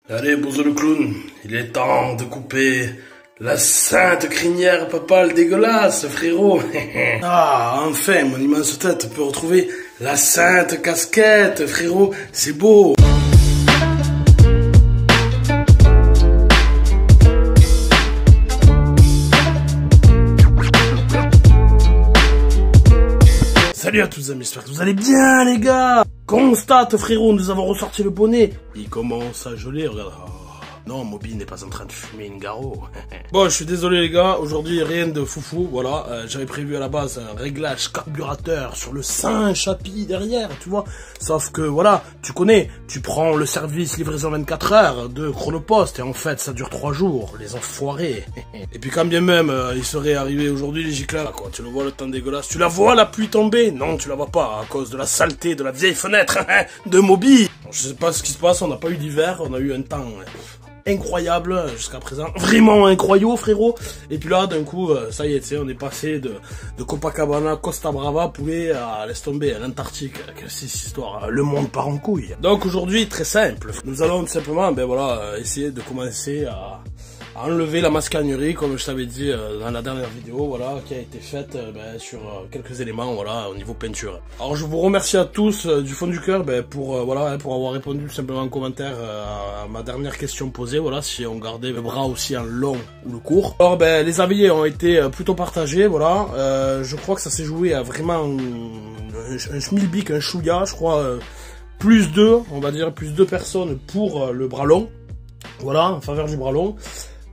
Allez, Bozo le clown, il est temps de couper la sainte crinière papale dégueulasse, frérot. Ah, enfin, mon immense tête peut retrouver la sainte casquette, frérot, c'est beau. Salut à tous les amis, j'espère que vous allez bien les gars. Constate frérot, nous avons ressorti le bonnet. Il commence à geler, regarde. Oh. Non, Moby n'est pas en train de fumer une garo. Bon, je suis désolé les gars, aujourd'hui rien de foufou, voilà. J'avais prévu à la base un réglage carburateur sur le Saint-Chapi derrière, tu vois. Sauf que voilà, tu connais, tu prends le service livraison 24 heures de Chronopost et en fait ça dure 3 jours, les enfoirés. Et puis quand bien même, il serait arrivé aujourd'hui les gicleurs, quoi. Tu le vois le temps dégueulasse, tu la vois la pluie tomber? Non, tu la vois pas à cause de la saleté de la vieille fenêtre de Moby. Je sais pas ce qui se passe, on n'a pas eu d'hiver, on a eu un temps incroyable jusqu'à présent, vraiment incroyable frérot. Et puis là d'un coup ça y est, tu sais, on est passé de Copacabana, Costa Brava, poulet à laisse tomber à l'Antarctique. C'est cette histoire, le monde part en couille. Donc aujourd'hui très simple, nous allons tout simplement essayer de commencer à enlever la mascagnerie comme je t'avais dit dans la dernière vidéo, voilà, qui a été faite sur quelques éléments, voilà, au niveau peinture. Alors je vous remercie à tous du fond du cœur pour avoir répondu tout simplement en commentaire à ma dernière question posée, voilà, si on gardait le bras aussi en long ou le court. Alors les avis ont été plutôt partagés, voilà, je crois que ça s'est joué à vraiment un schmilblick, un chouïa, je crois, plus 2, on va dire, plus 2 personnes pour le bras long, voilà, en faveur du bras long.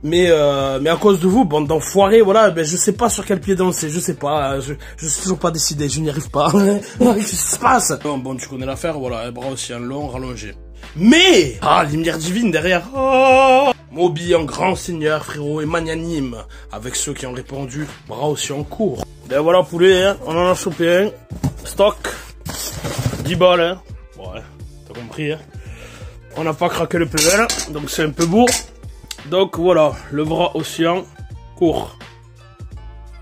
Mais à cause de vous, bande d'enfoirés, voilà, je sais pas sur quel pied danser, je sais pas, je suis toujours pas décidé, je n'y arrive pas. Qu'est-ce qui se passe? Bon, tu connais l'affaire, voilà, bras aussi en long, rallongé. Mais, la lumière divine derrière. Oh, Moby en grand seigneur, frérot, et magnanime, avec ceux qui ont répondu, bras aussi en court. Ben voilà, poulet, hein, on en a chopé un, stock, 10 balles, hein. Ouais, t'as compris, hein. On n'a pas craqué le PL, donc c'est un peu beau. Donc voilà, le bras océan court,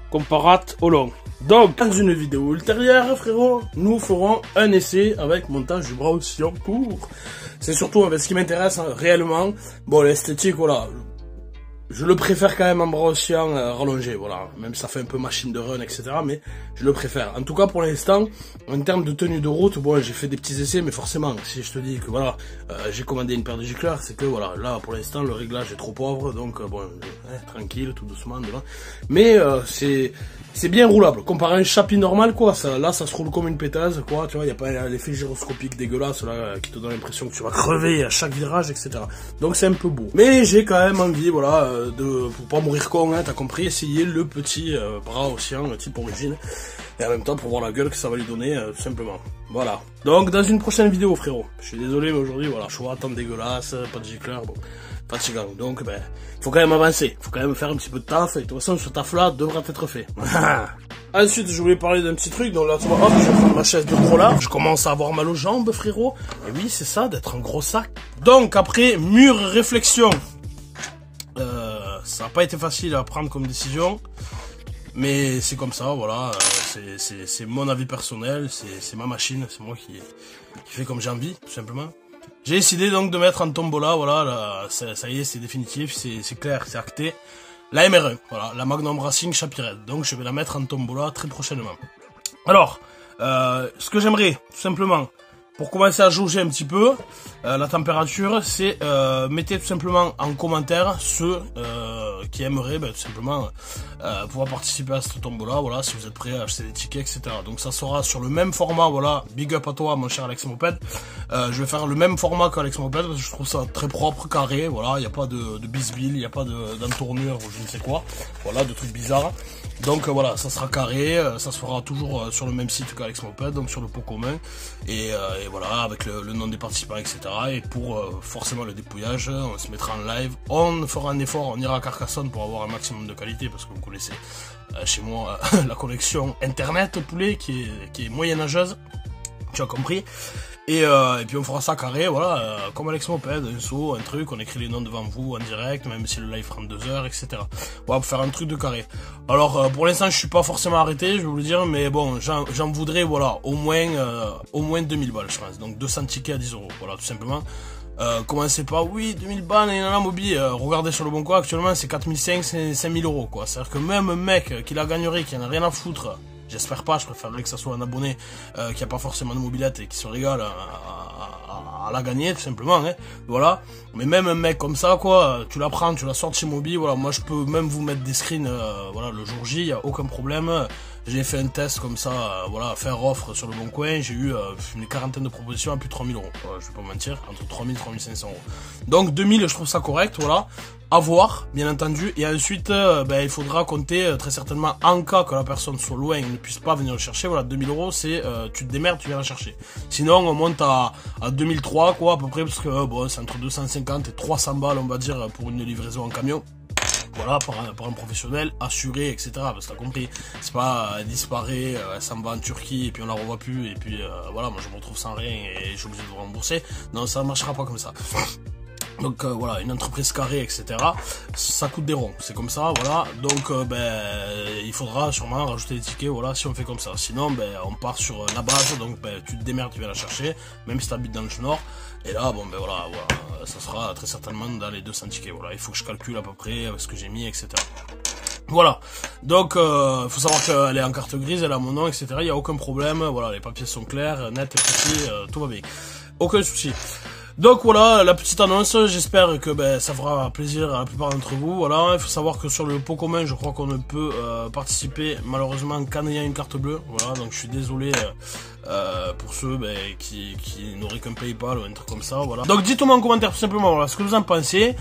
comparate au long. Donc dans une vidéo ultérieure, frérot, nous ferons un essai avec montage du bras océan court. C'est surtout ce qui m'intéresse réellement. Bon, l'esthétique, voilà, je le préfère quand même en bras océan rallongé, voilà. Même si ça fait un peu machine de run, etc. Mais je le préfère. En tout cas, pour l'instant, en termes de tenue de route, bon, j'ai fait des petits essais, mais forcément, si je te dis que voilà, j'ai commandé une paire de gicleurs, c'est que voilà, là, pour l'instant, le réglage est trop pauvre, donc bon, tranquille, tout doucement, devant. Mais c'est bien roulable. Comparé à un chapi normal, quoi, là, ça se roule comme une pétasse, quoi, tu vois, il n'y a pas l'effet gyroscopique dégueulasse, là, qui te donne l'impression que tu vas crever à chaque virage, etc. Donc c'est un peu beau. Mais j'ai quand même envie, voilà, pour pas mourir con, hein, t'as compris, essayer le petit bras océan, type origine, et en même temps pour voir la gueule que ça va lui donner, tout simplement. Voilà. Donc dans une prochaine vidéo, frérot. Je suis désolé, mais aujourd'hui, voilà, choix, temps dégueulasse, pas de gicleur, bon, fatigant. Donc, faut quand même avancer, faut quand même faire un petit peu de taf, et de toute façon, ce taf-là devra être fait. Ensuite, je voulais parler d'un petit truc, donc là, tu vois, hop, je vais prendre ma chaise de pro là, je commence à avoir mal aux jambes, frérot, et oui, c'est ça, d'être un gros sac. Donc, après mûre réflexion, ça n'a pas été facile à prendre comme décision, mais c'est comme ça, voilà, c'est mon avis personnel, c'est ma machine, c'est moi qui fais comme j'ai envie, tout simplement. J'ai décidé donc de mettre en tombola, voilà, là, ça y est, c'est définitif, c'est clair, c'est acté, la MR1, voilà, la Magnum Racing Chapirel, donc je vais la mettre en tombola très prochainement. Alors, ce que j'aimerais, tout simplement, pour commencer à jauger un petit peu la température, c'est mettez tout simplement en commentaire ceux qui aimeraient tout simplement pouvoir participer à cette tombola, voilà, si vous êtes prêts à acheter des tickets, etc. Donc ça sera sur le même format, voilà, big up à toi mon cher Alex Moped. Je vais faire le même format qu'Alex Moped parce que je trouve ça très propre, carré, voilà, il n'y a pas de bisbille, il n'y a pas d'entournure ou je ne sais quoi, voilà, de trucs bizarres. Donc voilà, ça sera carré, ça se fera toujours sur le même site qu'Alex Moped, donc sur le pot commun, et voilà, avec le nom des participants, etc. Et pour forcément le dépouillage, on se mettra en live, on fera un effort, on ira à Carcassonne pour avoir un maximum de qualité, parce que vous connaissez chez moi la connexion internet au poulet qui est moyenâgeuse, tu as compris. Et puis on fera ça carré, voilà, comme Alex Moped, un saut, un truc, on écrit les noms devant vous en direct, même si le live prend 2 heures, etc. Voilà, pour faire un truc de carré. Alors, pour l'instant, je suis pas forcément arrêté, je vais vous le dire, mais bon, j'en voudrais, voilà, au moins 2000 balles, je pense. Donc 200 tickets à 10 euros, voilà, tout simplement. commencez pas, oui, 2000 balles, et la Moby, regardez sur le bon coin, actuellement, c'est 4500, c'est 5000 euros, quoi. C'est-à-dire que même un mec qui la gagnerait, qui en a rien à foutre, j'espère pas, je préférerais que ça soit un abonné qui a pas forcément de mobilette et qui se régale à la gagner, tout simplement, hein. Voilà. Mais même un mec comme ça, quoi, tu la prends, tu la sors de chez Moby, voilà, moi je peux même vous mettre des screens, voilà, le jour J, y a aucun problème. J'ai fait un test comme ça, voilà, faire offre sur le bon coin, j'ai eu une quarantaine de propositions à plus de 3000 euros. Je vais pas mentir, entre 3000 et 3500 euros. Donc 2000, je trouve ça correct, voilà. À voir, bien entendu. Et ensuite, il faudra compter très certainement en cas que la personne soit loin et ne puisse pas venir le chercher. Voilà, 2000 euros, c'est tu te démerdes, tu viens la chercher. Sinon, on monte à 2003, quoi, à peu près, parce que bon, c'est entre 250 et 300 balles, on va dire, pour une livraison en camion. Voilà, par un professionnel, assuré, etc. Parce que t'as compris, c'est pas elle disparaît, elle s'en va en Turquie et puis on la revoit plus et puis voilà, moi je me retrouve sans rien et je suis obligé de vous rembourser. Non, ça marchera pas comme ça. Donc voilà, une entreprise carrée, etc. Ça coûte des ronds, c'est comme ça, voilà. Donc il faudra sûrement rajouter des tickets, voilà, si on fait comme ça. Sinon, on part sur la base, donc tu te démerdes, tu viens la chercher, même si t'habites dans le nord. Et là, bon, voilà, ça sera très certainement dans les 200 tickets, voilà. Il faut que je calcule à peu près ce que j'ai mis, etc. Voilà, donc faut savoir qu'elle est en carte grise, elle a mon nom, etc. Il n'y a aucun problème, voilà, les papiers sont clairs, nets et précis, tout va bien. Aucun souci. Donc voilà, la petite annonce, j'espère que ça fera plaisir à la plupart d'entre vous. Voilà, il faut savoir que sur le pot commun, je crois qu'on ne peut participer malheureusement qu'en ayant une carte bleue. Voilà, donc je suis désolé pour ceux qui n'auraient qu'un PayPal ou un truc comme ça. Voilà. Donc dites-moi en commentaire tout simplement voilà, ce que vous en pensez.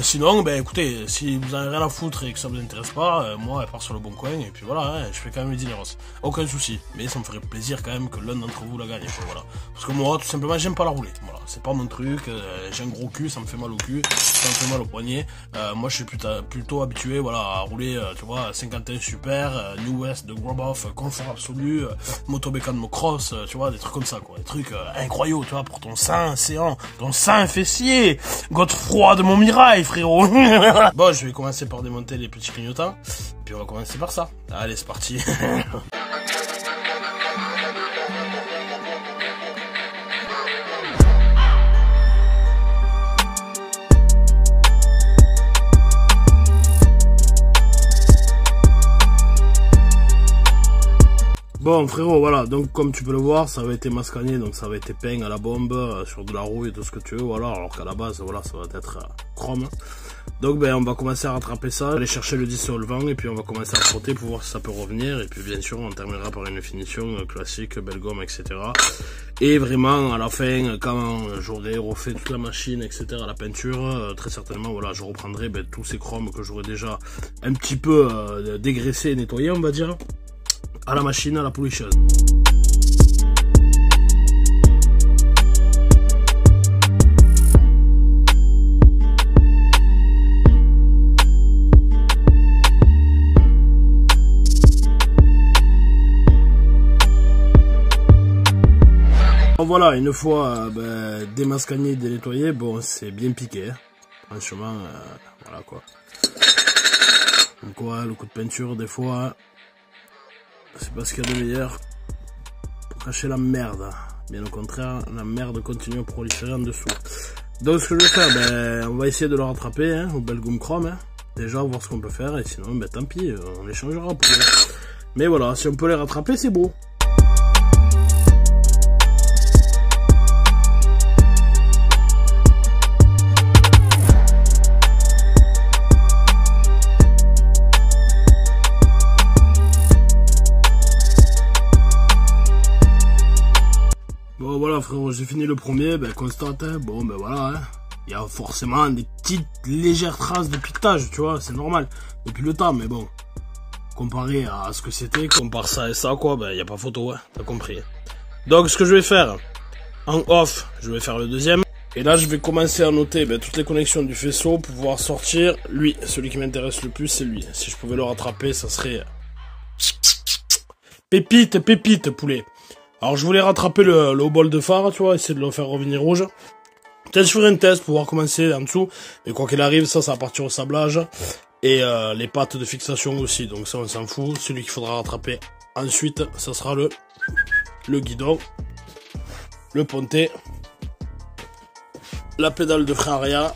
Sinon, écoutez, si vous n'avez rien à foutre et que ça vous intéresse pas, moi, elle part sur le bon coin et puis voilà, hein, je fais quand même les dineros. Aucun souci, mais ça me ferait plaisir quand même que l'un d'entre vous la gagne. Voilà. Parce que moi, tout simplement, j'aime pas la rouler. Voilà, c'est pas mon truc, j'ai un gros cul, ça me fait mal au cul, ça me fait mal au poignet. Moi je suis plutôt habitué voilà, à rouler, tu vois, 51 Super, New West de Groboff, confort absolu, Moto Bécane Mocross, tu vois, des trucs comme ça quoi, des trucs incroyables, tu vois, pour ton sein séant, ton sein fessier, Godefroy de Montmirail frérot. Bon, je vais commencer par démonter les petits clignotants, puis on va commencer par ça. Allez, c'est parti. Bon frérot, voilà, donc comme tu peux le voir, ça avait été mascané, donc ça avait été peint à la bombe, sur de la rouille et tout ce que tu veux, voilà, alors qu'à la base, voilà, ça va être chrome. Donc on va commencer à rattraper ça, aller chercher le dissolvant, et puis on va commencer à frotter pour voir si ça peut revenir, et puis bien sûr, on terminera par une finition classique, belle gomme, etc. Et vraiment, à la fin, quand j'aurai refait toute la machine, etc., la peinture, très certainement, voilà, je reprendrai tous ces chromes que j'aurais déjà un petit peu dégraissé et nettoyé, on va dire, à la machine, à la polisheuse. Voilà, une fois démascagné, dénettoyé, bon, c'est bien piqué, hein. Franchement, voilà quoi. Donc ouais, le coup de peinture, des fois, c'est pas ce qu'il y a de meilleur pour cacher la merde. Bien au contraire, la merde continue à proliférer en dessous. Donc ce que je vais faire, on va essayer de le rattraper, hein, au Belgium Chrome, hein. Déjà voir ce qu'on peut faire, et sinon, tant pis, on les changera après. Mais voilà, si on peut les rattraper, c'est beau. Bon voilà frérot, j'ai fini le premier, constate, hein, bon voilà, hein, il y a forcément des petites légères traces de piquetage, tu vois, c'est normal, depuis le temps, mais bon, comparé à ce que c'était, compare ça et ça quoi, il n'y a pas photo, hein, t'as compris. Donc ce que je vais faire, en off, je vais faire le deuxième, et là je vais commencer à noter toutes les connexions du faisceau pour pouvoir sortir lui, celui qui m'intéresse le plus c'est lui, si je pouvais le rattraper ça serait pépite, pépite poulet. Alors je voulais rattraper le haut bol de phare, tu vois, essayer de le faire revenir rouge. Peut-être je ferai un test pour pouvoir commencer en dessous, mais quoi qu'il arrive, ça va partir au sablage. Et les pattes de fixation aussi, donc ça on s'en fout. Celui qu'il faudra rattraper ensuite, ça sera le guidon, le pontet la pédale de frein arrière,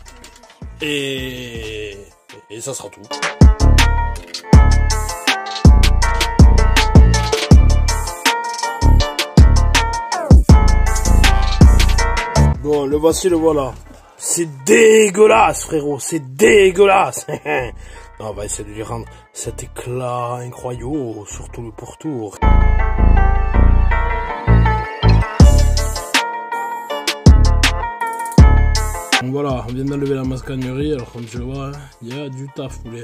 et ça sera tout. Bon, le voici, le voilà. C'est dégueulasse, frérot, c'est dégueulasse. On va essayer de lui rendre cet éclat incroyable, surtout le pourtour. Donc voilà, on vient d'enlever la mascagnerie, alors comme tu le vois, il y a du taf, poulet.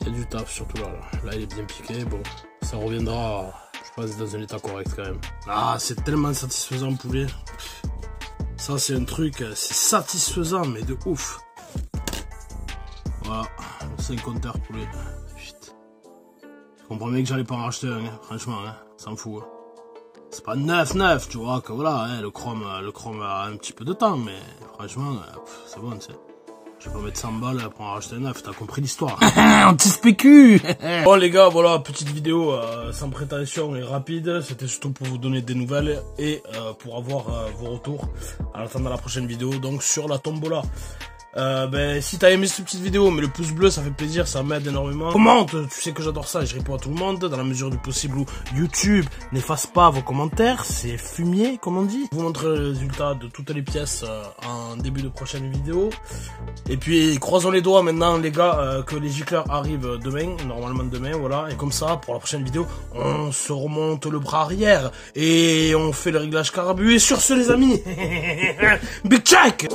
Il y a du taf, surtout là. Là, il est bien piqué, bon, ça reviendra, je pense, dans un état correct quand même. Ah, c'est tellement satisfaisant, poulet. Ça, c'est un truc, c'est satisfaisant, mais de ouf. Voilà, 5 compteurs, poulet. Putain. Je comprends bien que j'allais pas en racheter un, hein. Franchement, hein, s'en fout. Hein. C'est pas neuf, tu vois, que voilà, hein, le chrome a un petit peu de temps, mais franchement, c'est bon, tu sais. Je vais pas mettre 100 balles pour en racheter un neuf, t'as compris l'histoire. Anti-spécu. Bon les gars, voilà, petite vidéo sans prétention et rapide. C'était surtout pour vous donner des nouvelles et pour avoir vos retours en attendant la prochaine vidéo, donc sur la tombola. Si t'as aimé cette petite vidéo, mets le pouce bleu, ça fait plaisir, ça m'aide énormément. Commente, tu sais que j'adore ça, je réponds à tout le monde dans la mesure du possible où YouTube n'efface pas vos commentaires, c'est fumier comme on dit. Je vous montre le résultat de toutes les pièces en début de prochaine vidéo. Et puis croisons les doigts maintenant les gars que les gicleurs arrivent demain, normalement demain, voilà. Et comme ça, pour la prochaine vidéo, on se remonte le bras arrière et on fait le réglage carbu. Et sur ce les amis, big check.